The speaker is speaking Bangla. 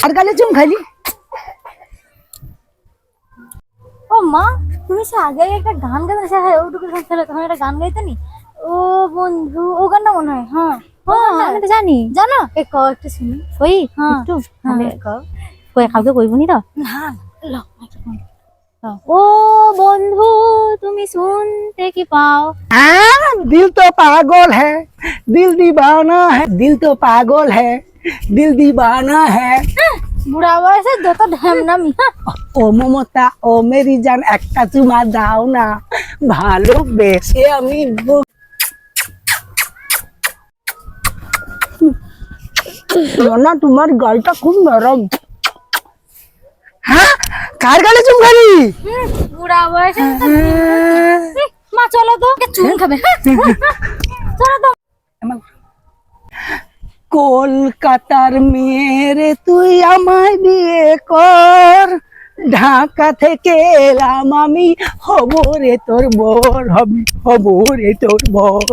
আর গালে চুম খালি। ও মা, তুমি সে আগে একটা গান গাইতে সে ওটুকু ছেলে তখন একটা গান গাইতে নি। ও বন্ধু, ও গানটা মনে হয়। হ্যাঁ আমি তো জানি। জানো? এ ক একটু শুনি। কই হ্যাঁ একটু হ্যাঁ কও। কই কাউকে কইবনি তো। হ্যাঁ লো ও বন্ধু তুমি শুনতে কি পাও? दिल तो पागल है, दिल दीवाना है, दिल तो पागल है, दिल दीवाना है। বুড়া বয়সে যত ঢ্যামনামি। ও মমতা, ও মেরি জান, একটা চুমা দাও না, ভালোবেসে আমি না, তোমার গালটা খুব নরম। হ্যাঁ, কার গালে চুম খালি? বুড়া বয়সে মা চলো তো চুন খাবে। চলো তো। কলকাতার মেয়েরে তুই আমায় বিয়ে কর, ঢাকা থেকে এলাম আমি, হব রে তোর বর, হব রে তোর বর।